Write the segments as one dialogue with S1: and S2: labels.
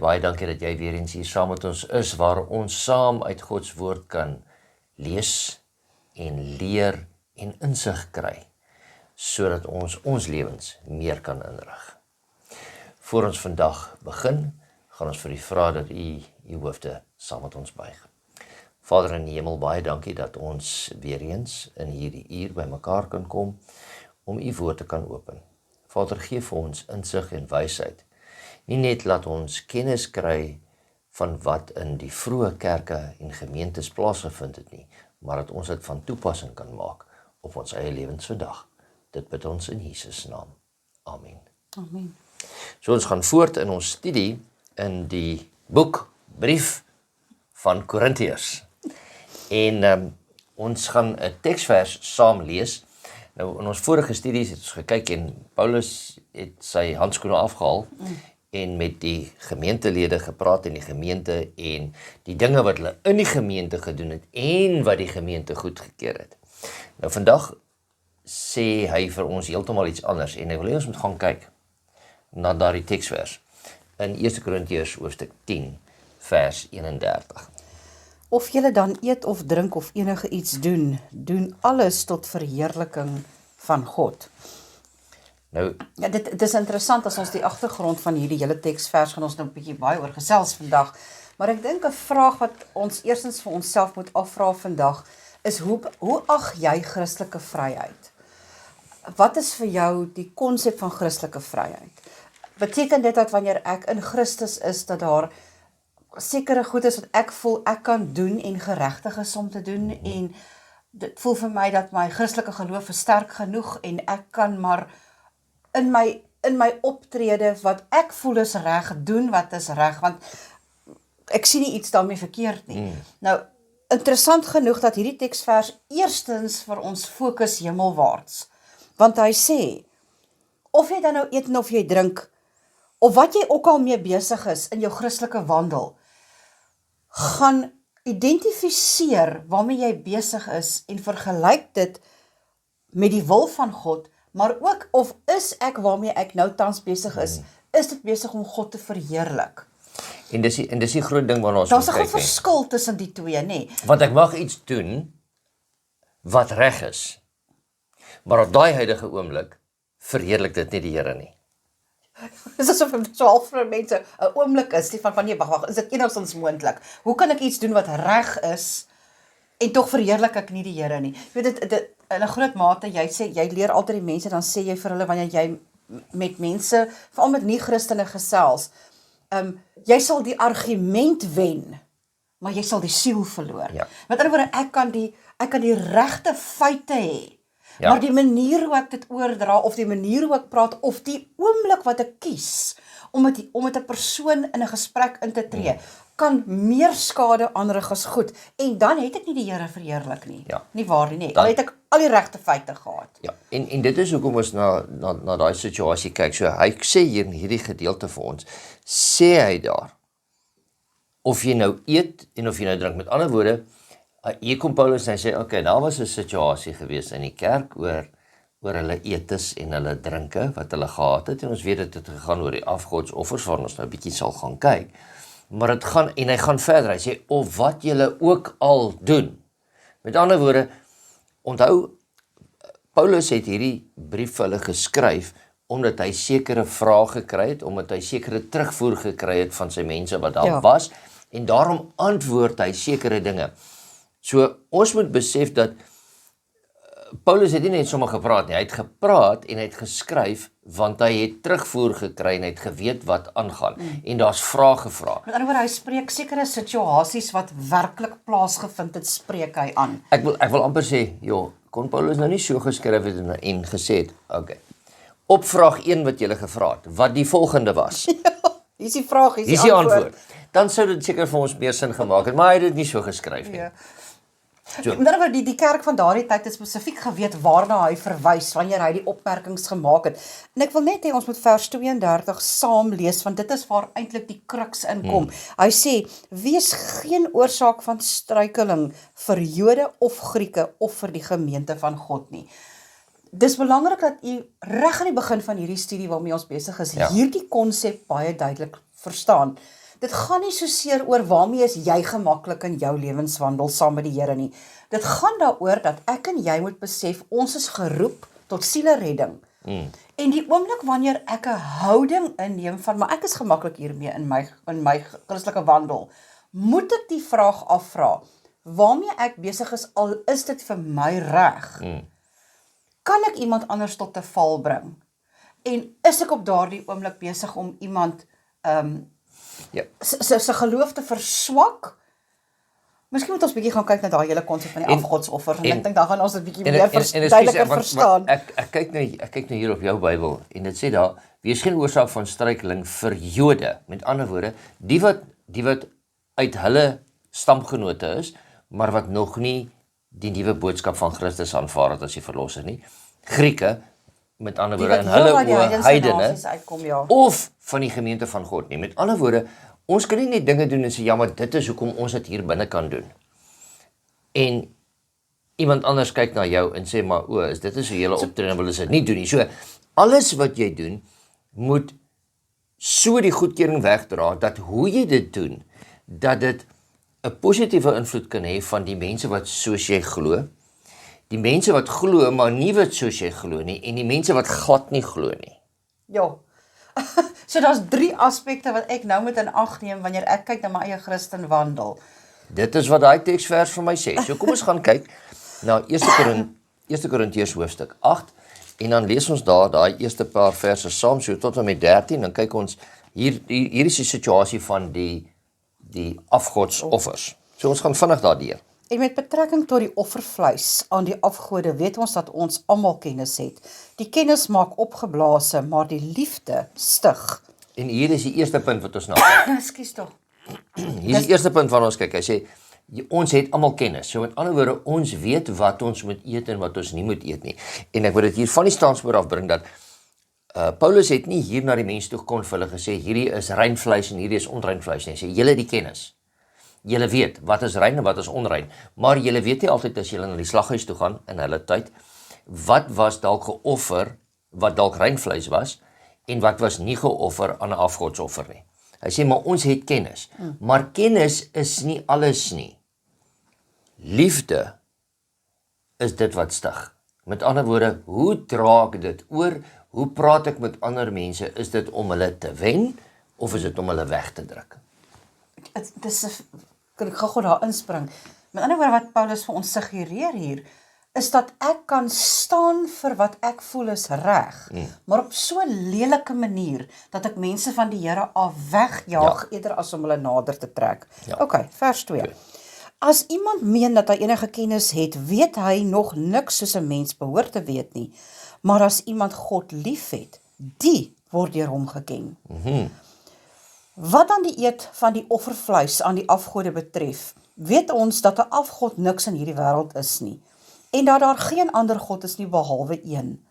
S1: baie dankie dat jy weer eens hier saam met ons is, waar ons saam uit Gods woord kan lees en leer en insig kry, sodat ons lewens meer kan inrig. Voor ons vandag begin, gaan ons vir u vra dat u hoofde saam met ons buig. Vader in die hemel, baie dankie dat ons weer eens in hierdie uur by mekaar kan kom, om u woord te kan open. Vader, gee vir ons insig en wysheid. Nie net laat ons kennis kry van wat in die vroeë kerke en gemeentes plaasgevind het nie, maar dat ons dit van toepassing kan maak op ons eie lewens vandag. Dit bid ons in Jesus naam. Amen.
S2: Amen.
S1: So ons gaan voort in ons studie in die brief van Korintiërs. En ons gaan 'n teksvers saam lees. Nou in ons vorige studies het ons gekyk en Paulus het sy handskoene afgehaal en met die gemeentelede gepraat in die gemeente en die dinge wat hulle in die gemeente gedoen het en wat die gemeente goedgekeur het. Nou vandag sê hy vir ons heeltemal iets anders en ek wil hê ons moet gaan kyk na daardie teksvers in 1 Korintiërs hoofstuk 10 vers 31.
S2: Of julle dan eet of drink of enige iets doen, doen alles tot verheerliking van God.
S1: Nou,
S2: Ja, dit is interessant as ons die agtergrond van hierdie hele teksvers gaan ons nou 'n bietjie baie oor gesels vandag. Maar ek dink 'n vraag wat ons eerstens vir onsself moet afvra vandag is hoe ag jy Christelike vryheid? Wat is vir jou die konsep van Christelike vryheid? Beteken dit dat wanneer ek in Christus is, dat daar sekere goed is wat ek voel ek kan doen en geregtig is om te doen en dit voel vir my dat my Christelike geloof is sterk genoeg en ek kan maar in my optrede wat ek voel is reg, doen wat is reg, want ek sien nie iets daarmee verkeerd nie. Nou, interessant genoeg dat hierdie teksvers eerstens vir ons fokus hemelwaarts, want hy sê, of jy dan nou eet en of jy drink, of wat jy ook al mee besig is in jou Christelike wandel, gaan identifiseer waarmee jy besig is en vergelyk dit met die wil van God, maar ook of is ek waarmee ek nou tans besig is dit besig om God te verheerlik?
S1: en dis die groot ding waarna ons
S2: Daar's 'n
S1: moet
S2: groot
S1: kyk,
S2: verskil tussen die twee, nê?
S1: want ek mag iets doen wat reg is, maar op daai huidige oomblik verheerlik dit nie die Here nie.
S2: Dis asof dit so half vir mense 'n oomblik is, die van nee, wag, is dit enigstens moontlik? Hoe kan ek iets doen wat reg is en tog verheerlik ek nie die Here nie? Jy weet dit in 'n groot mate, jy leer altyd die mense, dan sê jy vir hulle wanneer jy met mense, veral met nie-Christene gesels, jy sal die argument wen, maar jy sal die siel verloor.
S1: Ja.
S2: Met ander woorde, ek kan die regte feite hê,
S1: Ja.
S2: maar die manier hoe ek dit oordra, of die manier hoe ek praat, of die oomblik wat ek kies, om met 'n persoon in 'n gesprek in te tree, kan meer skade aanrig as goed. En dan het ek nie die Here verheerlik nie.
S1: Ja.
S2: Nie waar nie. Dan het ek al die regte feite gehad.
S1: Ja, en dit is hoekom ons na daai situasie kyk. So hy sê hier in hierdie gedeelte vir ons, sê hy daar, of jy nou eet en of jy nou drink. Met ander woorde, hier kom Paulus en hy sê, okay, daar was 'n situasie gewees in die kerk oor hulle etes en hulle drinke wat hulle gehad het, en ons weet dit het gegaan oor die afgodsoffers, waar ons nou 'n bietjie sal gaan kyk. Maar hy gaan verder, hy sê, of wat julle ook al doen. Met ander woorde, onthou, Paulus het hierdie brief vir hulle geskryf, omdat hy sekere vrae gekry het, omdat hy sekere terugvoer gekry het van sy mense wat daar was, en daarom antwoord hy sekere dinge. So, ons moet besef dat Paulus het nie net sommer gepraat nie, hy het gepraat en hy het geskryf, want hy het terugvoer gekry en hy het geweet wat aangaan, en daar's vrae gevra.
S2: Met ander woorde, hy spreek sekere situasies wat werklik plaasgevind het, spreek hy aan.
S1: Ek wil amper sê, kon Paulus nou nie so geskryf het en gesê het, okay, op vraag 1 wat julle gevra het, wat die volgende was,
S2: Hier is die vraag, hier
S1: is die antwoord, dan sou dit seker vir ons meer sin gemaak het, maar hy het dit nie so geskryf nie.
S2: Ja. Met ander woorde, die kerk van daardie tyd het spesifiek geweet waarna hy verwys wanneer hy die opmerkings gemaak het. En ek wil net hê ons moet vers 32 saam lees, want dit is waar eintlik die crux inkom. Hy sê, wees geen oorsaak van struikeling vir Jode of Grieke of vir die gemeente van God nie. Dis belangrik dat u reg aan die begin van hierdie studie waarmee ons besig is, hierdie konsep baie duidelik verstaan. Dit gaan nie so seer oor waarmee is jy gemaklik in jou lewenswandel saam met die Here nie. Dit gaan daaroor dat ek en jy moet besef, ons is geroep tot sieleredding. En die oomblik wanneer ek 'n houding inneem van, maar ek is gemaklik hiermee in my Christelike wandel, moet ek die vraag afvra, waarmee ek besig is, al is dit vir my reg, kan ek iemand anders tot 'n val bring? En is ek op daardie oomblik besig om iemand
S1: Ja.
S2: sy geloof te verswak? Miskien moet ons bietjie gaan kyk na daai hele konsep van die afgodsoffer, en ek dink dan gaan ons dit bietjie meer duideliker verstaan.
S1: Ek kyk nou hier op jou Bybel, en dit sê daar, wees geen oorsaak van struikeling vir Jode. Met ander woorde, die wat uit hulle stamgenote is, maar wat nog nie die nuwe boodskap van Christus aanvaar het as die verlosser nie. Grieke, met ander woorde, in hulle oë heidene, of van die gemeente van God nie. Met ander woorde, ons kan nie net dinge doen en sê, ja, maar dit is hoekom ons dit hier binne kan doen. En iemand anders kyk na jou en sê, maar is dit is hoe julle optree en wil dit nie doen nie. So, alles wat jy doen, moet so die goedkeuring wegdra, dat hoe jy dit doen, dat dit 'n positiewe invloed kan hê van die mense wat soos jy glo, die mense wat glo, maar nie wat soos jy glo nie, en die mense wat glad nie glo nie.
S2: Ja. So daar's 3 aspekte wat ek nou moet in ag neem wanneer ek kyk na my eie Christen wandel.
S1: Dit is wat daai teksvers vir my sê. So kom ons gaan kyk na 1 Korintiërs hoofstuk 8, en dan lees ons daar daai eerste paar verse saam, so tot en met 13, dan kyk ons, hier is die situasie van die afgodsoffers. So ons gaan vinnig daardeur.
S2: En met betrekking tot die offervleis aan die afgode, weet ons dat ons almal kennis het. Die kennis maak opgeblaase, maar die liefde stig.
S1: En hier is die eerste punt wat ons na kyk.
S2: Ekskuus tog.
S1: Hier is die eerste punt van ons kyk. Hy sê, ons het almal kennis. So met ander woorde, ons weet wat ons moet eet en wat ons nie moet eet nie. En ek wil dit hier van die standspoor af bring, dat Paulus het nie hier na die mense toe gekom vir hulle gesê, hierdie is rein vleis en hierdie is onrein vleis nie. Hy sê, julle die kennis. Julle weet wat is rein en wat is onrein, maar julle weet nie altyd as julle na die slaghuis toe gaan in hulle tyd, wat was dalk geoffer, wat dalk rein vleis was, en wat was nie geoffer aan 'n afgodsoffer nie. Hy sê, maar ons het kennis, maar kennis is nie alles nie. Liefde is dit wat stig. Met ander woorde, hoe dra ek dit oor, hoe praat ek met ander mense, is dit om hulle te wen, of is dit om hulle weg te druk?
S2: Kan ek gou daar inspring. Met ander woorde wat Paulus vir ons suggereer hier, is dat ek kan staan vir wat ek voel is reg, maar op so 'n lelike manier, dat ek mense van die Here af wegjaag, eerder as om hulle nader te trek. Okay, vers 2. As iemand meen dat hy enige kennis het, weet hy nog niks soos 'n mens behoort te weet nie. Maar as iemand God liefhet, die word deur hom geken. Wat dan die eet van die offervleis aan die afgode betref, weet ons dat 'n afgod niks in hierdie wêreld is nie, en dat daar geen ander God is nie behalwe een.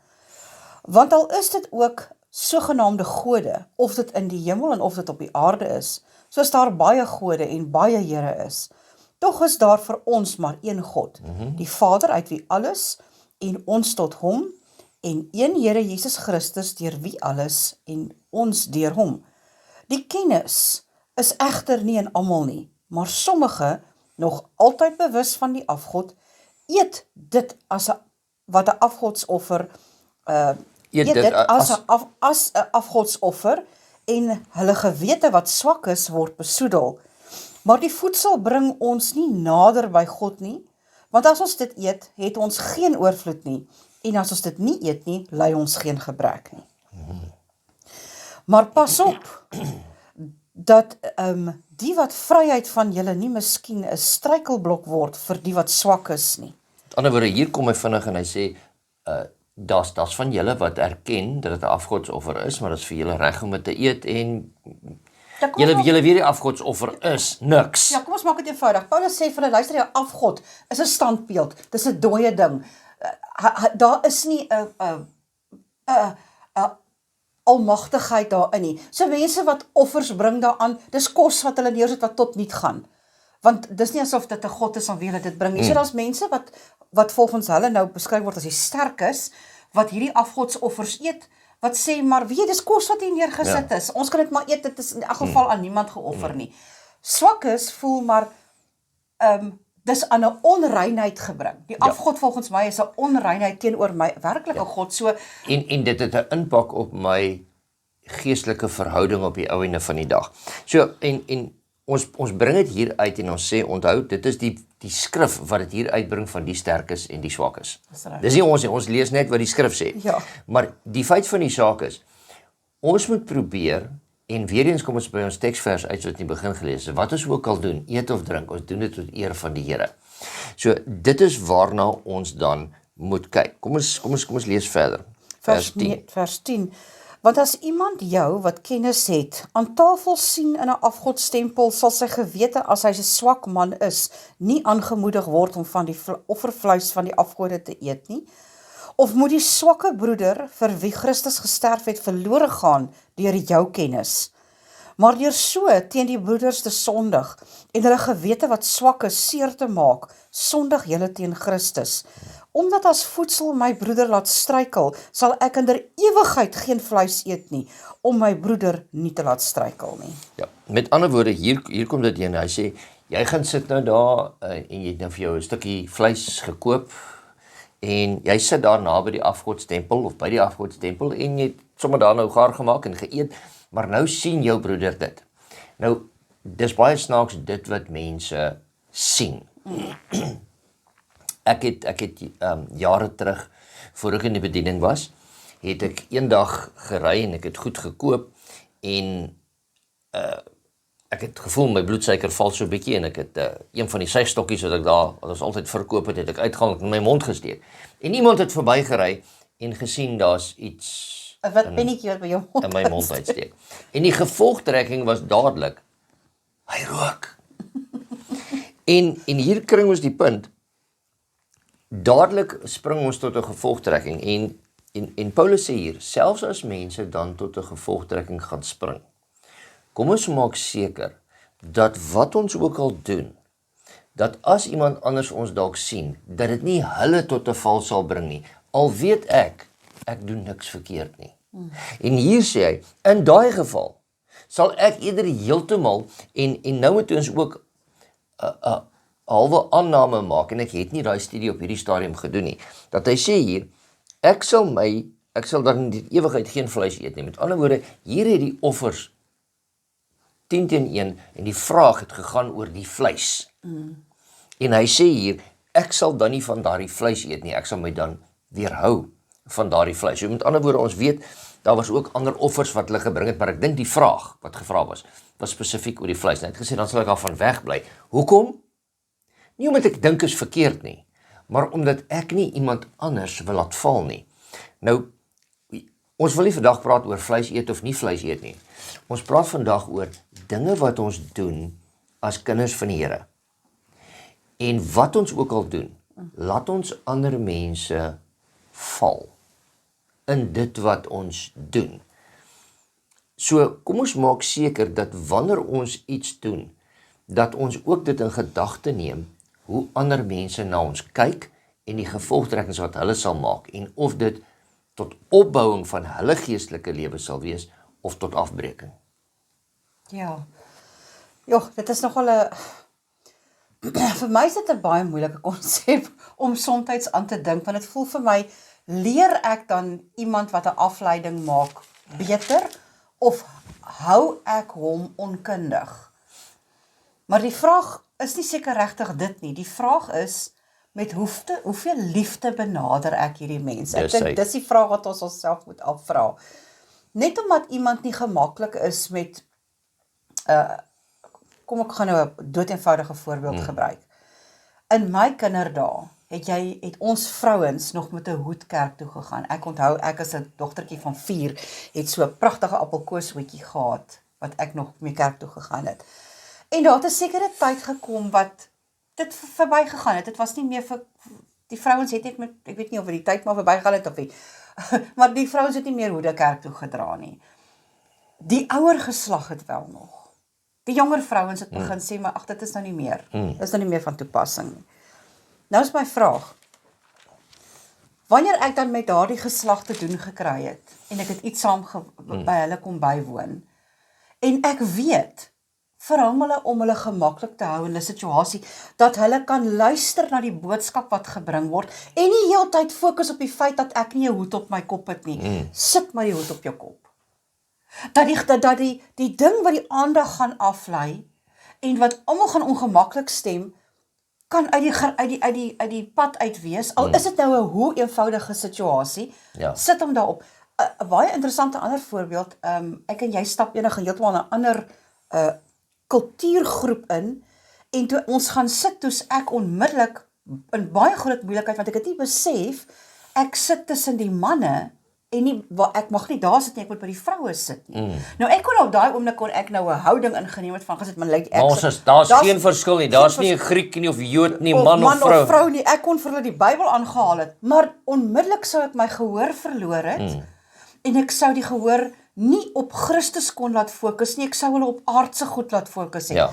S2: Want al is dit ook sogenaamde gode, of dit in die hemel en of dit op die aarde is, soos daar baie gode en baie Here is, tog is daar vir ons maar een God, die Vader uit wie alles, en ons tot hom, en een Here Jesus Christus, deur wie alles, en ons deur hom. Die kennis is egter nie in almal nie, maar sommige, nog altyd bewus van die afgod, eet dit wat 'n afgodsoffer, eet dit as 'n afgodsoffer, en hulle gewete wat swak is, word besoedel. Maar die voedsel bring ons nie nader by God nie, want as ons dit eet, het ons geen oorvloed nie, en as ons dit nie eet nie, ly ons geen gebrek nie. Maar pas op, dat die wat vryheid van julle nie miskien 'n struikelblok word vir die wat swak is nie.
S1: Met ander woorde, hier kom hy vinnig en hy sê, das van julle wat erken dat dit 'n afgodsoffer is, maar dit is vir julle reg om dit te eet, en julle weet die afgodsoffer is niks.
S2: Ja, kom ons maak dit eenvoudig. Paulus sê vir hulle, luister, jou afgod is 'n standbeeld, dis 'n dooie ding. Daar is nie 'n almagtigheid daarin nie. So mense wat offers bring daaraan, dis kos wat hulle neersit wat tot niet gaan. Want dis nie asof dit 'n God is aan wie hulle dit bring nie. So daar's mense wat volgens hulle nou beskryf word as die sterkes, wat hierdie afgodsoffers eet, wat sê, maar weet jy, dis kos wat hier neergesit is. Ons kan dit maar eet, dit is in elk geval aan niemand geoffer nie. Swakkes voel maar, dis aan 'n onreinheid gebring. Die afgod volgens my is 'n onreinheid teenoor my werklike God. So,
S1: En dit het 'n impak op my geestelike verhouding op die ou einde van die dag. So, en ons bring dit hier uit en ons sê, onthou, dit is die skrif wat dit hier uitbring van die sterkes en die swakkes. Dis nie ons nie, ons lees net wat die skrif sê.
S2: Ja.
S1: Maar die feit van die saak is, ons moet probeer, en weer eens kom ons by ons teksvers uit wat in die begin gelees het, wat ons ook al doen, eet of drink, ons doen dit tot eer van die Here. So, dit is waarna ons dan moet kyk. Kom ons lees verder.
S2: Vers 10. Want as iemand jou, wat kennis het, aan tafel sien in 'n afgodstempel, sal sy gewete, as hy 'n swak man is, nie aangemoedig word om van die offervleis van die afgode te eet nie. Of moet die swakke broeder, vir wie Christus gesterf het, verlore gaan deur jou kennis? Maar deur so teen die broeders te sondig, en hulle gewete wat swak is seer te maak, sondig julle teen Christus. Omdat as voedsel my broeder laat struikel, sal ek in der ewigheid geen vleis eet nie, om my broeder nie te laat struikel nie.
S1: Ja, met ander woorde, hier kom dit in, hy sê, jy gaan sit nou daar, en jy het nou vir jou 'n stukkie vleis gekoop, en jy sit daar na by die afgodstempel, of by die afgodstempel, en jy het sommer daar nou gaar gemaak en geëet, maar nou sien jou broeder dit. Nou, dis baie snaaks dit wat mense sien. Ek het jare terug, voor ek in die bediening was, het ek eendag gery en ek het goed gekoop, en ek het gevoel my bloedsuiker val so 'n bietjie, en ek het een van die suigstokkies wat ek daar, wat ons altyd verkoop het ek uitgehaal en in my mond gesteek. En iemand het verbygery en gesien daar's iets
S2: Wat pennetjie wat by jou mond
S1: in my mond uitsteek. En die gevolgtrekking was dadelik, hy rook. En hier kring ons die punt, dadelik spring ons tot 'n gevolgtrekking, en Paulus sê hier, selfs as mense dan tot 'n gevolgtrekking gaan spring, kom ons maak seker, dat wat ons ook al doen, dat as iemand anders ons dalk sien, dat dit nie hulle tot 'n val sal bring nie, al weet ek doen niks verkeerd nie. En hier sê hy, in daai geval, sal ek eerder heeltemal, en nou moet ons ook 'n halwe aanname maak, en ek het nie daai studie op hierdie stadium gedoen nie, dat hy sê hier, ek sal dan in die ewigheid geen vleis eet nie. Met ander woorde, hier het die offers 10 teen 1, en die vraag het gegaan oor die vleis. En hy sê hier, ek sal dan nie van daardie vleis eet nie, ek sal my dan weerhou van daardie vleis. So met ander woorde, ons weet, daar was ook ander offers wat hulle gebring het, maar ek dink die vraag wat gevra was spesifiek oor die vleis. En hy het gesê, dan sal ek daarvan wegbly. Hoekom? Nie omdat ek dink is verkeerd nie, maar omdat ek nie iemand anders wil laat val nie. Nou, ons wil nie vandag praat oor vleis eet of nie vleis eet nie. Ons praat vandag oor dinge wat ons doen as kinders van die Here. En wat ons ook al doen, laat ons ander mense val in dit wat ons doen. So, kom ons maak seker dat wanneer ons iets doen, dat ons ook dit in gedagte neem, hoe ander mense na ons kyk, en die gevolgtrekkings wat hulle sal maak, en of dit tot opbouing van hulle geestelike lewe sal wees, of tot afbreking.
S2: Ja, dit is nogal vir my is dit 'n baie moeilike konsep om soms aan te dink, want dit voel vir my, leer ek dan iemand wat 'n afleiding maak beter, of hou ek hom onkundig? Maar die vraag is nie seker regtig dit nie, die vraag is, met hoeveel liefde benader ek hierdie mense? Ek dink dis die vraag wat ons onsself moet afvra. Net omdat iemand nie gemaklik is met, kom ek gaan nou 'n doeteenvoudige voorbeeld gebruik. In my kinderdae het ons vrouens nog met 'n hoed kerk toe gegaan. Ek onthou, ek as 'n dogtertjie van 4, het so 'n pragtige appelkooshoedjie gehad, wat ek nog mee kerk toe gegaan het. En daar het 'n sekere tyd gekom wat dit verby gegaan het. Dit was nie meer vir die vrouens het net met, ek weet nie of die tyd maar verby gegaan het of nie, maar die vrouens het nie meer hoede kerk toe gedra nie. Die ouer geslag het wel nog. Die jonger vrouens het begin sê, maar ag, dit is nou nie meer. Dit is nou nie meer van toepassing nie. Nou is my vraag, wanneer ek dan met daardie geslag te doen gekry het, en ek het iets saam by hulle kom bywoon, en ek weet, verham hulle om hulle gemaklik te hou in 'n situasie, dat hulle kan luister na die boodskap wat gebring word, en nie heeltyd fokus op die feit dat ek nie 'n hoed op my kop het nie. Sit maar die hoed op jou kop. Dat die ding wat die aandag gaan aflei, en wat almal gaan ongemaklik stem, kan uit die pad uit wees, al is dit nou 'n hoe eenvoudige situasie,
S1: Ja.
S2: sit hom daarop. 'n Baie interessante ander voorbeeld, ek en jy stap heeltemal in 'n ander kultuurgroep in, en toe ons gaan sit, toes ek onmiddellik in baie groot moeilikheid, want ek het nie besef, ek sit tussen die manne, en nie, ek mag nie daar sit nie, ek moet by die vroue sit nie. Nou ek kon op daai oomblik kon ek nou 'n houding ingeneem het van gesit, maar lyk ek
S1: Maar daar's geen verskil nie. Daar's nie 'n Griek nie of Jood nie, man of vrou
S2: nie. Ek kon vir hulle die Bybel aangehaal het, maar onmiddellik sou ek my gehoor verloor het, en ek sou die gehoor nie op Christus kon laat fokus nie, ek sou hulle op aardse goed laat fokus het.
S1: Ja.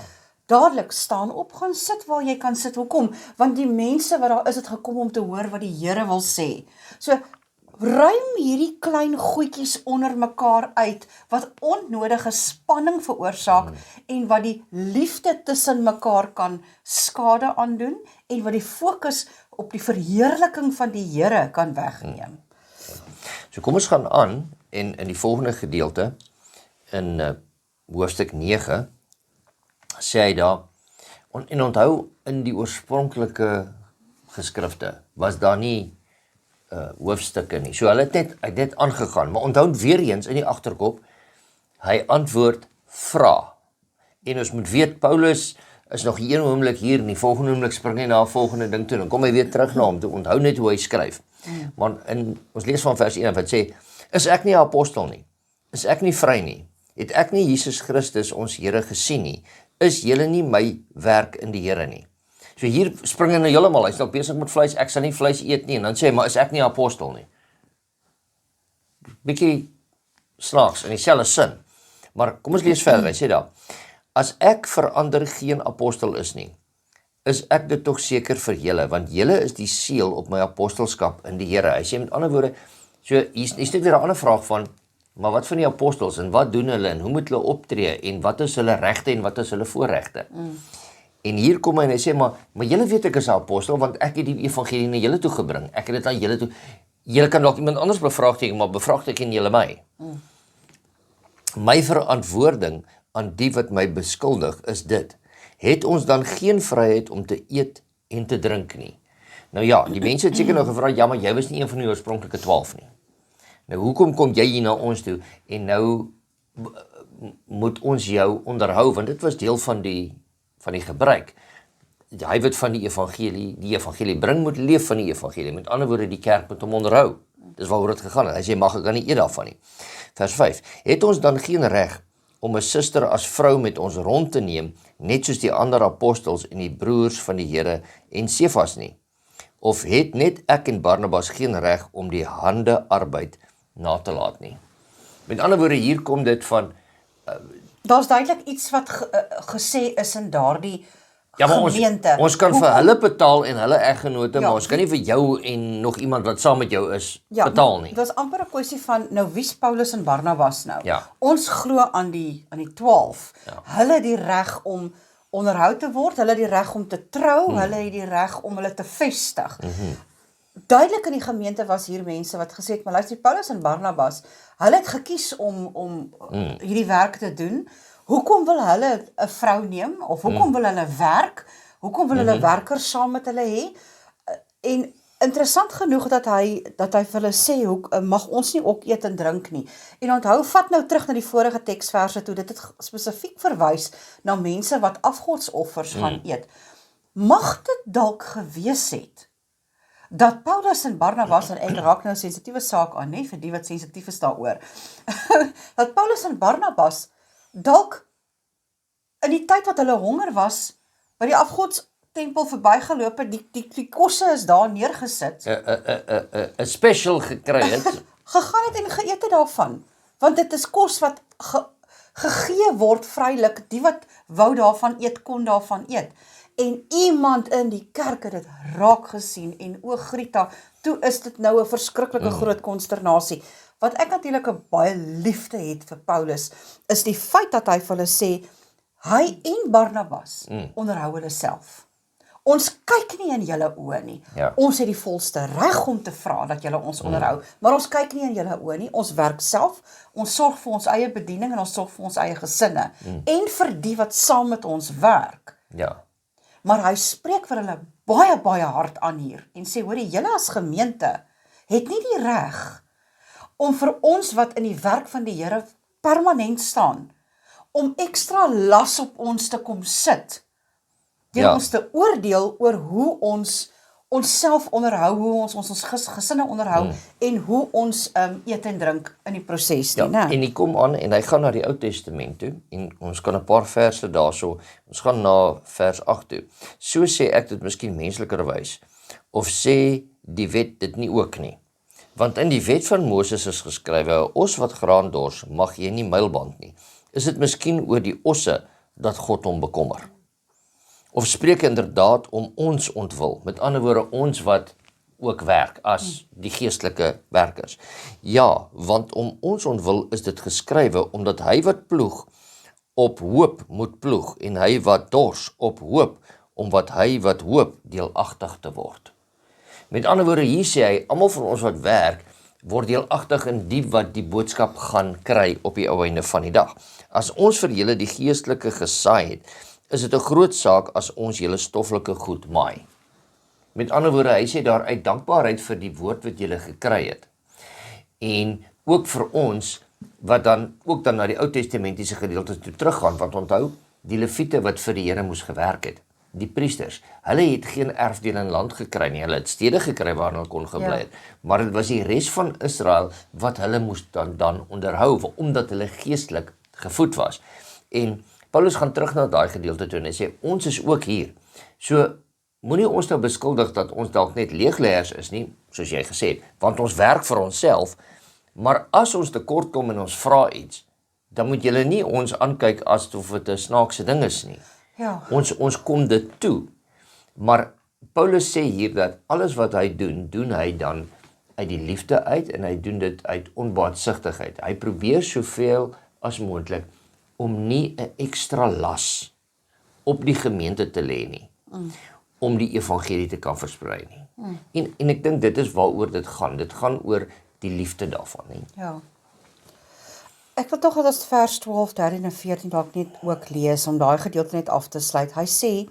S2: Dadelik staan op, gaan sit waar jy kan sit. Hoekom? Want die mense wat daar is, het gekom om te hoor wat die Here wil sê. So, ruim hierdie klein goedjies onder mekaar uit, wat onnodige spanning veroorsaak, en wat die liefde tussen mekaar kan skade aandoen, en wat die fokus op die verheerliking van die Here kan wegneem.
S1: So kom ons gaan aan, en in die volgende gedeelte, in hoofstuk 9, sê hy daar, en onthou, in die oorspronklike geskrifte, was daar nie hoofstukke nie. So hulle het net aangegaan, maar onthou weer eens in die agterkop, hy antwoord vra. En ons moet weet, Paulus is nog een oomblik hier, en die volgende oomblik spring hy na 'n volgende ding toe, dan kom hy weer terug na hom toe, onthou net hoe hy skryf. Maar ons lees van vers 1 wat sê, is ek nie 'n apostel nie? Is ek nie vry nie? Het ek nie Jesus Christus ons Here gesien nie? Is julle nie my werk in die Here nie? So hier spring hy nou heeltemal, hy's nog besig met vleis, ek sal nie vleis eet nie, en dan sê hy, maar is ek nie 'n apostel nie? Bietjie snaaks, in dieselfde sin. Maar kom ons lees verder, hy sê daar, as ek verander geen apostel is nie, is ek dit tog seker vir julle, want julle is die seël op my apostelskap in die Here. Hy sê met ander woorde, so hier's net weer 'n ander vraag van, maar wat van die apostels, en wat doen hulle, en hoe moet hulle optree, en wat is hulle regte, en wat is hulle voorregte? En hier kom hy en hy sê, maar julle weet ek is 'n apostel, want ek het die evangelie na julle toe gebring, ek het dit aan julle toe, julle kan dalk iemand anders bevraagteken, maar bevraagteken julle my. My verantwoording aan die wat my beskuldig is dit, het ons dan geen vryheid om te eet en te drink nie? Nou ja, die mense het seker nou gevra, ja, maar jy was nie een van die oorspronklike 12 nie. Nou hoekom kom jy hier na ons toe, en nou moet ons jou onderhou, want dit was deel van die gebruik. Hy wat van die evangelie bring, moet leef van die evangelie, met ander woorde, die kerk moet hom onderhou. Dis waaroor dit gegaan het, hy sê, mag ek dan nie eet daarvan nie. Vers 5, het ons dan geen reg om 'n suster as vrou met ons rond te neem, net soos die ander apostels en die broers van die Here en Sefas nie? Of het net ek en Barnabas geen reg om die hande arbeid na te laat nie? Met ander woorde, hier kom dit van,
S2: Daar's duidelik iets wat gesê is in daardie
S1: ja, maar
S2: gemeente.
S1: ons kan vir hulle betaal en hulle eggenote, maar ons kan nie vir jou en nog iemand wat saam met jou is, betaal nie.
S2: Dit was amper 'n kwessie van, nou wie's Paulus en Barnabas nou?
S1: Ja.
S2: Ons glo aan die 12.
S1: Ja.
S2: Hulle het die reg om onderhou te word, hulle het die reg om te trou, hulle het die reg om hulle te vestig. Duidelik in die gemeente was hier mense wat gesê het, maar luister, Paulus en Barnabas, hulle het gekies om hierdie werk te doen. Hoekom wil hulle 'n vrou neem, of hoekom wil hulle werk? Hoekom wil hulle werkers saam met hulle hê? En interessant genoeg dat hy vir hulle sê, mag ons nie ook eet en drink nie. En onthou, vat nou terug na die vorige teksverse toe, dit het spesifiek verwys na mense wat afgodsoffers gaan eet. Mag dit dalk gewees het dat Paulus en Barnabas, en ek raak nou 'n sensitiewe saak aan, nie, vir die wat sensitief is daaroor, dat Paulus en Barnabas dalk in die tyd wat hulle honger was, by die afgodstempel verbygeloop het, die kosse is daar neergesit,
S1: 'n special gekry het,
S2: gegaan het en geëet het daarvan, want dit is kos wat gegee word vrylik, die wat wou daarvan eet, kon daarvan eet. En iemand in die kerk het dit raak gesien, en o Grieta, toe is dit nou 'n verskriklike groot konsternasie. Wat ek natuurlik 'n baie liefde het vir Paulus, is die feit dat hy vir hulle sê, hy en Barnabas onderhou hulle self. Ons kyk nie in julle oë nie.
S1: Ja.
S2: Ons het die volste reg om te vra dat julle ons onderhou, maar ons kyk nie in julle oë nie. Ons werk self, ons sorg vir ons eie bediening en ons sorg vir ons eie gesinne en vir die wat saam met ons werk.
S1: Ja.
S2: Maar hy spreek vir hulle baie, baie hard aan hier en sê, hoorie, julle as gemeente het nie die reg om vir ons wat in die werk van die Here permanent staan, om ekstra las op ons te kom sit, deur ons te oordeel oor hoe ons onsself onderhou, hoe ons gesinne onderhou en hoe ons eet en drink in die proses nie, né?
S1: En hy kom aan en hy gaan na die Ou Testament toe en ons kan 'n paar verse daarso, ons gaan na vers 8 toe. So sê ek dit miskien menslikerwys, of sê die wet dit nie ook nie. Want in die wet van Moses is geskrywe, 'n os wat graan dors, mag jy nie mylband nie. Is dit miskien oor die osse dat God hom bekommer? Of spreek inderdaad om ons ontwil, met ander woorde ons wat ook werk as die geestelike werkers. Ja, want om ons ontwil is dit geskrywe, omdat hy wat ploeg op hoop moet ploeg, en hy wat dors op hoop, omdat hy wat hoop deelagtig te word. Met ander woorde, hier sê hy, almal van ons wat werk, word deelagtig in die wat die boodskap gaan kry op die ou einde van die dag. As ons vir julle die geestelike gesaai het, is dit 'n groot saak as ons julle stoffelike goed maai. Met ander woorde, hy sê daar uit dankbaarheid vir die woord wat julle gekry het. En ook vir ons, wat dan ook dan na die Ou Testamentiese gedeeltes toe teruggaan, want onthou, die Lewiete wat vir die Here moes gewerk het, die priesters, hulle het geen erfdeel in land gekry nie, hulle het stede gekry waarin hulle kon gebly het, maar dit was die res van Israel wat hulle moes dan onderhou, omdat hulle geestelik gevoed was. En Paulus gaan terug na daai gedeelte toe en hy sê, ons is ook hier. So, moenie ons nou beskuldig dat ons dalk net leegleiers is nie, soos jy gesê het, want ons werk vir onsself, maar as ons tekort kom en ons vra iets, dan moet julle nie ons aankyk asof dit 'n snaakse ding is nie.
S2: Ja.
S1: Ons kom dit toe. Maar Paulus sê hier dat alles wat hy doen hy dan uit die liefde uit en hy doen dit uit onbaatsigtigheid. Hy probeer soveel as moontlik om nie 'n ekstra las op die gemeente te lê nie, om die evangelie te kan versprei nie. En ek dink dit is waaroor dit gaan. Dit gaan oor die liefde daarvan nie.
S2: Ja. Ek wil tog dat ons vers 12, 13 en 14 dalk net ook lees, om daai gedeelte net af te sluit. Hy sê,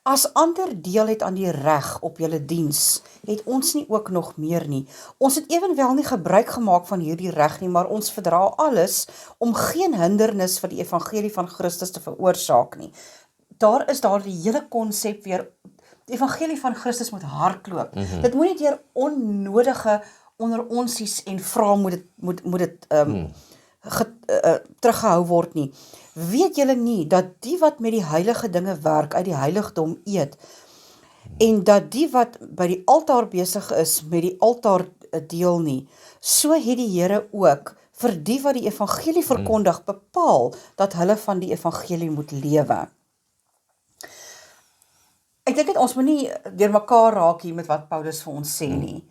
S2: as ander deel het aan die reg op julle diens, het ons nie ook nog meer nie. Ons het ewenwel nie gebruik gemaak van hierdie reg nie, maar ons verdra alles om geen hindernis vir die evangelie van Christus te veroorsaak nie. Daar is die hele konsep weer, die evangelie van Christus moet hardloop. Dit moet nie deur onnodige onder onsies en vra moet dit teruggehou word nie. Weet julle nie, dat die wat met die heilige dinge werk, uit die heiligdom eet, en dat die wat by die altaar besig is, met die altaar deel nie, so het die Here ook, vir die wat die evangelie verkondig, bepaal, dat hulle van die evangelie moet lewe. Ek dink net, ons moet nie deur mekaar raak hier met wat Paulus vir ons sê nie.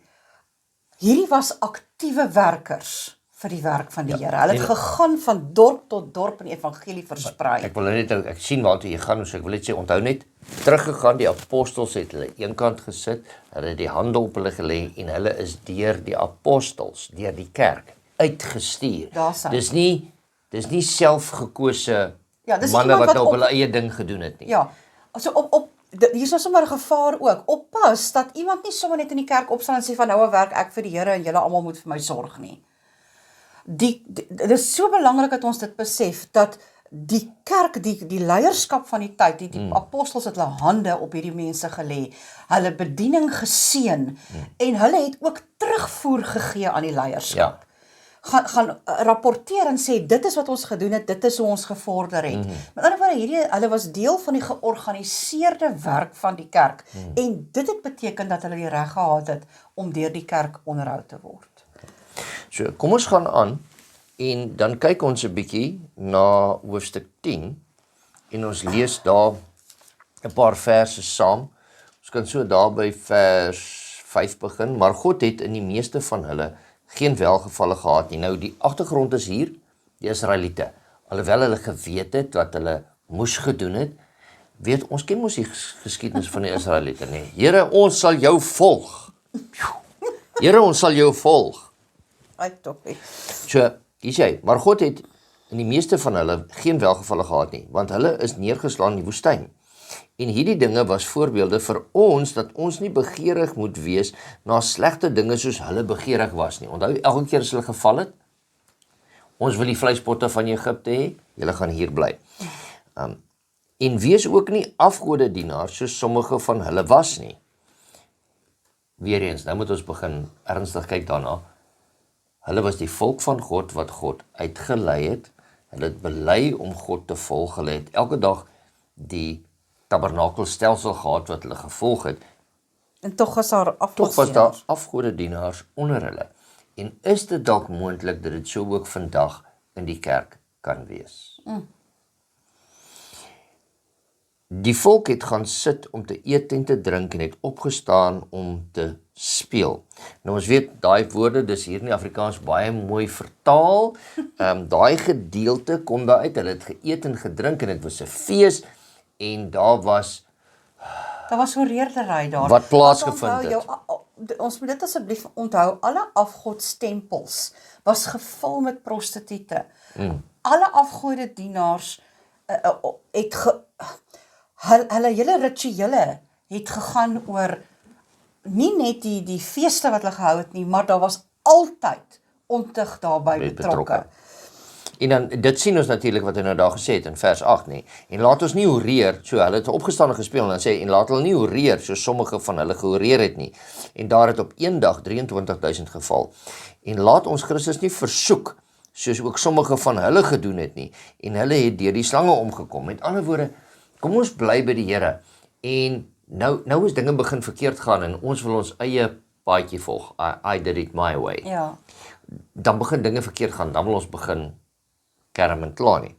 S2: Hierdie was aktiewe werkers vir die werk van die Here. Hulle het gegaan van dorp tot dorp en die evangelie versprei.
S1: Ek wil net, ek sien waartoe jy gaan, so ek wil net sê, onthou net, teruggegaan, die apostels het hulle eenkant gesit, hulle het die hande op hulle gelê, en hulle is deur die apostels, deur die kerk, uitgestuur. Dis nie selfgekose manne wat nou op hulle eie ding gedoen het nie.
S2: Ja, so hier is nou sommer 'n gevaar ook, oppas, dat iemand nie sommer net in die kerk opstaan en sê van nou werk ek vir die Here en julle almal moet vir my sorg nie. Dit is so belangrik dat ons dit besef, dat die kerk, die leierskap van die tyd, die apostels het hulle hande op hierdie mense gelê, hulle bediening geseën, en hulle het ook terugvoer gegee aan die leierskap. Gaan rapporteer en sê, dit is wat ons gedoen het, dit is hoe ons gevorder het. Met ander woorde, hulle was deel van die georganiseerde werk van die kerk, en dit het beteken dat hulle die reg gehad het om deur die kerk onderhou te word.
S1: So, kom ons gaan aan, En dan kyk ons 'n bietjie na hoofstuk 10 en ons lees daar 'n paar verse saam. Ons kan so daar by vers 5 begin, maar God het in die meeste van hulle geen welgevalle gehad nie. Nou die agtergrond is hier, die Israeliete, alhoewel hulle geweet het wat hulle moes gedoen het, weet ons ken mos die geskiedenis van die Israeliete, nee. Here, ons sal jou volg. Here, ons sal jou volg. So, hier sê hy, maar God het in die meeste van hulle geen welgevalle gehad nie, want hulle is neergeslaan in die woestyn. En hierdie dinge was voorbeelde vir ons, dat ons nie begeerig moet wees na slegte dinge soos hulle begeerig was nie. Onthou, elke keer as hulle geval het, ons wil die vleispotte van Egipte hê, julle gaan hier bly. En wees ook nie afgode dienaars soos sommige van hulle was nie. Weereens, nou moet ons begin ernstig kyk daarna. Hulle was die volk van God wat God uitgelei het. Hulle het bely om God te volg. Hulle het elke dag die tabernakelstelsel gehad wat hulle gevolg het.
S2: En tog was daar
S1: afgodedienaars onder hulle. En is dit dalk moontlik dat dit so ook vandag in die kerk kan wees? Die volk het gaan sit om te eet en te drink en het opgestaan om te speel. Nou ons weet, daai woorde, dis hier in die Afrikaans baie mooi vertaal. Daai gedeelte kom daar uit, hulle het geëet en gedrink en dit was 'n fees en daar was
S2: horeerdery daar.
S1: Wat plaasgevind het.
S2: Ons moet dit asseblief onthou, alle afgodstempels was gevul met prostituie. Alle afgodedienaars het hulle hele rituele het gegaan oor nie net die feeste wat hulle gehou het nie, maar daar was altyd ontug daarbey betrokke.
S1: En dan, dit sien ons natuurlik wat hy nou daar gesê het in vers 8 nie. En laat ons nie horeer, so hulle het opgestaan en gespeel en dan sê, en laat hulle nie horeer, so sommige van hulle gehoreer het nie. En daar het op een dag 23.000 geval. En laat ons Christus nie versoek, soos ook sommige van hulle gedoen het nie. En hulle het deur die slange omgekom. Met ander woorde, kom ons bly by die Here. En nou is dinge begin verkeerd gaan en ons wil ons eie paadjie volg. I did it my way.
S2: Ja.
S1: Dan begin dinge verkeerd gaan, dan wil ons begin kerm en kla nie.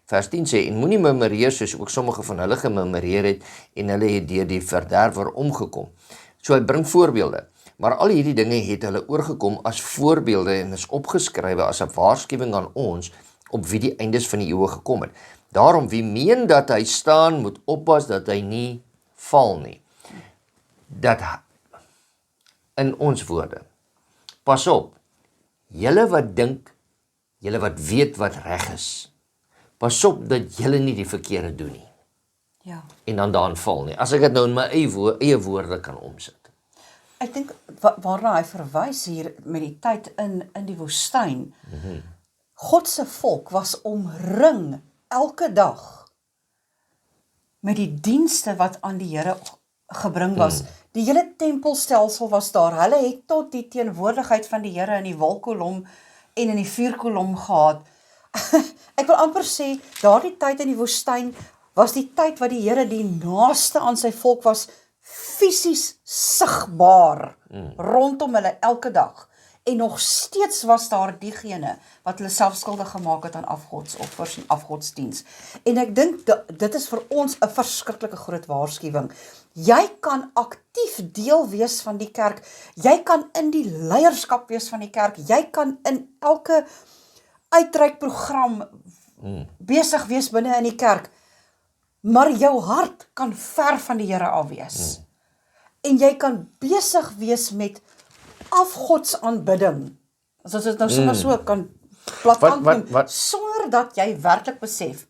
S1: Vers 10 sê, en moenie murmureer soos ook sommige van hulle gemurmureer het en hulle het deur die verderwer omgekom. So hy bring voorbeelde, maar al hierdie dinge het hulle oorgekom as voorbeelde en is opgeskrywe as 'n waarskuwing aan ons op wie die eindes van die eeue gekom het. Daarom, wie meen dat hy staan, moet oppas dat hy nie val nie. Dat in ons woorde, pas op, julle wat dink, julle wat weet wat reg is, pas op dat julle nie die verkeerde doen nie.
S2: Ja.
S1: En dan daarin val nie. As ek dit nou in my eie woorde kan omsit.
S2: Ek dink waarna hy verwys hier met die tyd in die woestyn. God se volk was omring elke dag met die dienste wat aan die Here gebring was. Die hele tempelstelsel was daar. Hulle het tot die teenwoordigheid van die Here in die wolkkolom en in die vuurkolom gehad. Ek wil amper sê, daardie tyd in die woestyn was die tyd wat die Here die naaste aan sy volk was, fisies sigbaar rondom hulle elke dag. En nog steeds was daar diegene wat hulle self skuldig gemaak het aan afgodsoffers en afgodsdiens. En ek dink dit is vir ons 'n verskriklike groot waarskuwing. Jy kan aktief deel wees van die kerk. Jy kan in die leierskap wees van die kerk. Jy kan in elke uitreikprogram besig wees binne in die kerk. Maar jou hart kan ver van die Here af wees. En jy kan besig wees met afgodsaanbidding. As ons dit nou sommer so kan plat antwoord, sonder dat jy werklik besef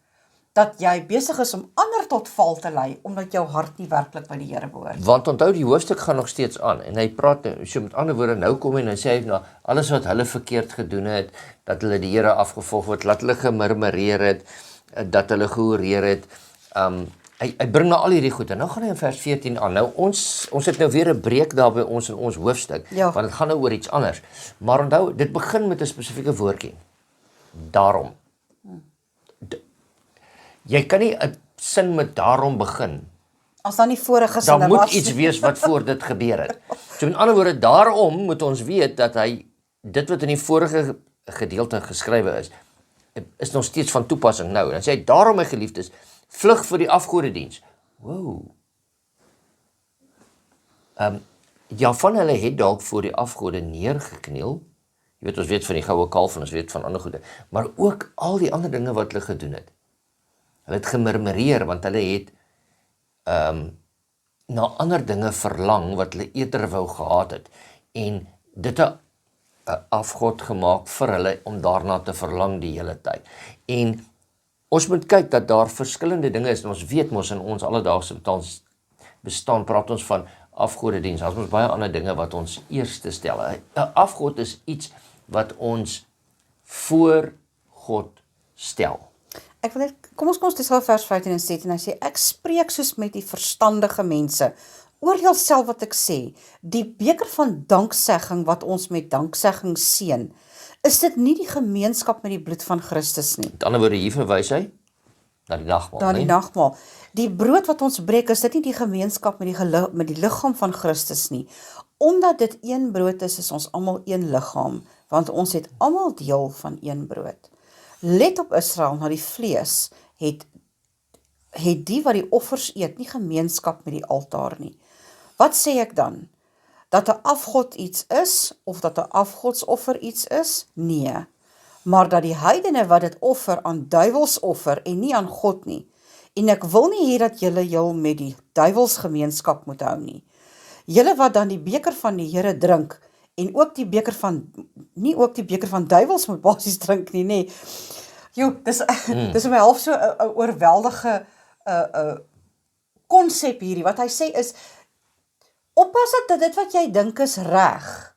S2: dat jy besig is om ander tot val te lei, omdat jou hart nie werklik by die Here behoort.
S1: Want onthou, die hoofstuk gaan nog steeds aan, en hy praat, so met ander woorde, nou kom en sê hy, nou, alles wat hulle verkeerd gedoen het, dat hulle die Here afgevolg het, dat hulle gemurmureer het, dat hulle gehoreer het, hy bring nou al hierdie goed, en nou gaan hy in vers 14 aan. Nou ons het nou weer 'n breek daar by ons in ons hoofstuk,
S2: ja,
S1: want dit gaan nou oor iets anders. Maar onthou, dit begin met 'n spesifieke woordjie. Daarom. Jy kan nie 'n sin met daarom begin.
S2: As dan nie vorige
S1: Dan
S2: sinne
S1: moet
S2: was.
S1: iets wees wat voor dit gebeur het. So met ander woorde, daarom moet ons weet dat hy dit wat in die vorige gedeelte geskrywe is nog steeds van toepassing nou. Dan sê hy, daarom my geliefdes, vlug vir die afgodediens. Wow. Ja, van hulle het dalk voor die afgode neergekniel. Jy weet, ons weet van die goue kalf en ons weet van ander goede, maar ook al die ander dinge wat hulle gedoen het. Hulle het gemurmureer, want hulle het na ander dinge verlang wat hulle eerder wou gehad het. En dit 'n afgod gemaak vir hulle om daarna te verlang die hele tyd. En ons moet kyk dat daar verskillende dinge is, en ons weet mos in ons alledaagse bestaan, praat ons van afgodediens. Daar's mos baie ander dinge wat ons eerste stel. 'n Afgod is iets wat ons voor God stel.
S2: Ek wil net, kom ons dis gou vers 15 en 16, hy sê, ek spreek soos met die verstandige mense, oordeel self wat ek sê, die beker van danksegging wat ons met danksegging seën, is dit nie die gemeenskap met die bloed van Christus nie?
S1: Met ander woorde, hier verwys hy na die nagmaal,
S2: Dan die nagmaal. Die brood wat ons breek, is dit nie die gemeenskap met die liggaam van Christus nie? Omdat dit een brood is ons almal een liggaam, want ons het almal deel van een brood. Let op Israel, na die vlees, het die wat die offers eet, nie gemeenskap met die altaar nie. Wat sê ek dan? Dat 'n afgod iets is, of dat 'n afgodsoffer iets is? Nee. Maar dat die heidene wat dit offer aan duiwels offer en nie aan God nie. En ek wil nie hê dat julle jul met die duiwels gemeenskap moet hou nie. Julle wat dan die beker van die Here drink, en ook die beker van duiwels moet basies drink nie, nee. Dis my half so 'n oorweldige konsep hierdie. Wat hy sê is, oppas dat dit wat jy dink is reg,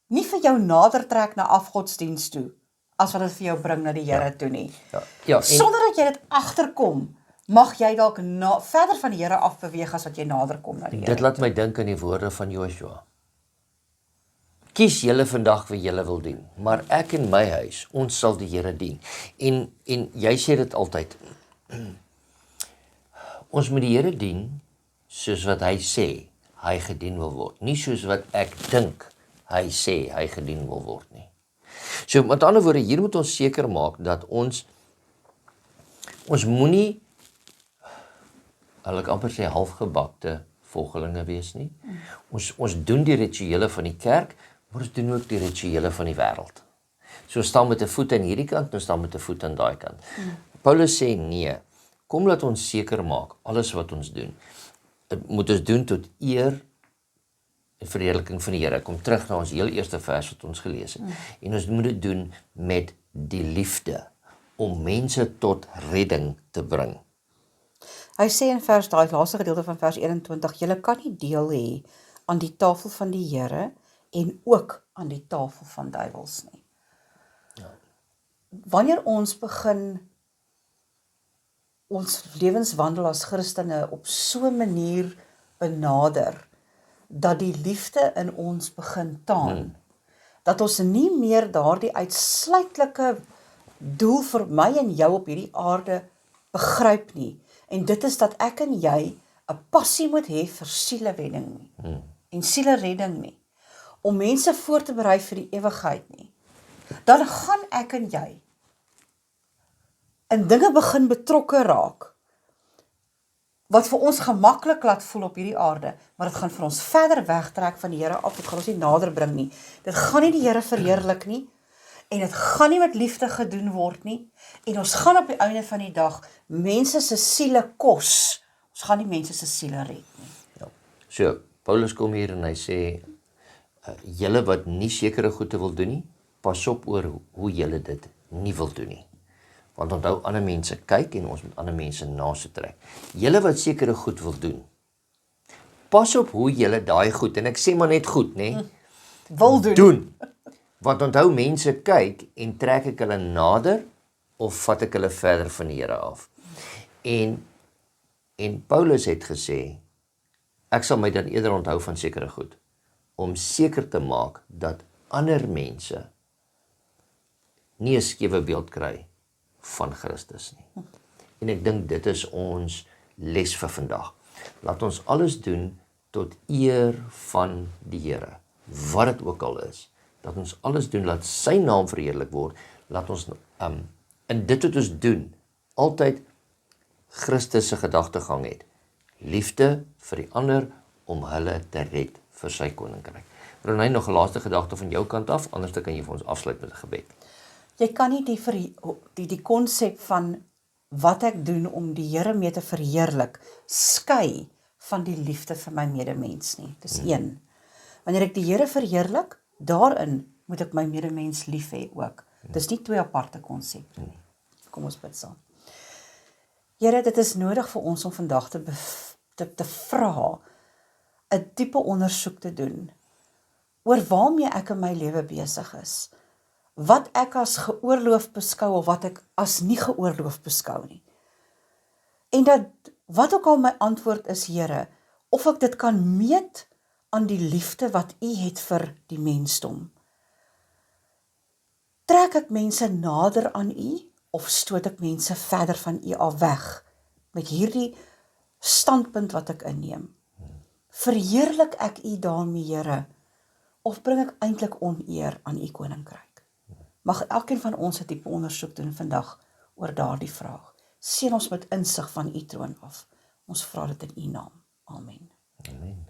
S2: nie vir jou nader trek na afgodsdiens toe, as wat dit vir jou bring na die Here toe nie.
S1: Ja,
S2: Sonder dat jy dit agterkom, mag jy dalk verder van die Here af beweeg as wat jy nader kom na die Here.
S1: Dit laat my dink aan die woorde van Joshua. Kies julle vandag wat julle wil dien, maar ek en my huis, ons sal die Here dien. En jy sê dit altyd, ons moet die Here dien, soos wat hy sê, hy gedien wil word. Nie soos wat ek dink, hy sê, hy gedien wil word nie. So, met ander woorde, hier moet ons seker maak, dat ons moenie, ek amper sê, halfgebakte volgelinge wees nie. Ons doen die rituele van die kerk, maar ons doen ook die rituele van die wêreld. So staan met 'n voet aan hierdie kant, ons staan met 'n voet aan daai kant. Paulus sê nee, kom laat ons seker maak, alles wat ons doen, moet ons doen tot eer en verheerliking van die Here. Kom terug na ons heel eerste vers wat ons gelees het. En ons moet dit doen met die liefde, om mense tot redding te bring.
S2: Hy sê in daai laaste gedeelte van vers 21, julle kan nie deel hê aan die tafel van die Here en ook aan die tafel van duiwels nie. Wanneer ons begin ons lewenswandel as Christene op so 'n manier benader, dat die liefde in ons begin taan, dat ons nie meer daardie uitsluitlike doel vir my en jou op hierdie aarde begryp nie, en dit is dat ek en jy 'n passie moet hê vir sielewedding nie, en sieleredding nie, om mense voor te berei vir die ewigheid nie, dan gaan ek en jy in dinge begin betrokke raak, wat vir ons gemaklik laat voel op hierdie aarde, maar dit gaan vir ons verder wegtrek van die Here af, dit gaan ons nie nader bring nie, dit gaan nie die Here verheerlik nie, en dit gaan nie met liefde gedoen word nie, en ons gaan op die einde van die dag mense se siele kos, ons gaan nie mense se siele red nie.
S1: Ja. So, Paulus kom hier en hy sê, julle wat nie sekere goede wil doen nie, pas op oor hoe julle dit nie wil doen nie. Want onthou, ander mense kyk en ons moet ander mense naste trek. Julle wat sekere goed wil doen, pas op hoe julle daai goed, en ek sê maar net goed, nê?
S2: Wil
S1: doen. Want onthou, mense kyk en trek ek hulle nader of vat ek hulle verder van die Here af. En Paulus het gesê, ek sal my dan eerder onthou van sekere goed, om seker te maak dat ander mense nie 'n skewe beeld kry van Christus nie. En ek dink dit is ons les vir vandag. Laat ons alles doen tot eer van die Here, wat dit ook al is, dat ons alles doen, laat sy naam verheerlik word, laat ons in dit wat ons doen, altyd Christus se gedagtegang het. Liefde vir die ander, om hulle te red vir sy koninkryk. Renée, nog 'n laaste gedagte van jou kant af, anders kan jy vir ons afsluit met 'n gebed.
S2: Jy kan nie die konsep van wat ek doen om die Here mee te verheerlik, skei van die liefde vir my medemens nie. Dis een. Wanneer ek die Here verheerlik, daarin moet ek my medemens lief hê ook. Dis nie twee aparte konsepte nie. Kom ons bid saam. Here, dit is nodig vir ons om vandag te vra, 'n diepe ondersoek te doen oor waarmee ek in my lewe besig is. Wat ek as geoorloof beskou of wat ek as nie geoorloof beskou nie. En dat, wat ook al my antwoord is, Here, of ek dit kan meet aan die liefde wat U het vir die mensdom. Trek ek mense nader aan U, of stoot ek mense verder van U af weg, met hierdie standpunt wat ek inneem? Verheerlik ek U daarmee, Here, of bring ek eintlik oneer aan U koninkryk? Mag elkeen van ons 'n diepe ondersoek doen vandag oor daardie vraag. Seën ons met insig van U troon af. Ons vra dit in U naam. Amen.
S1: Amen.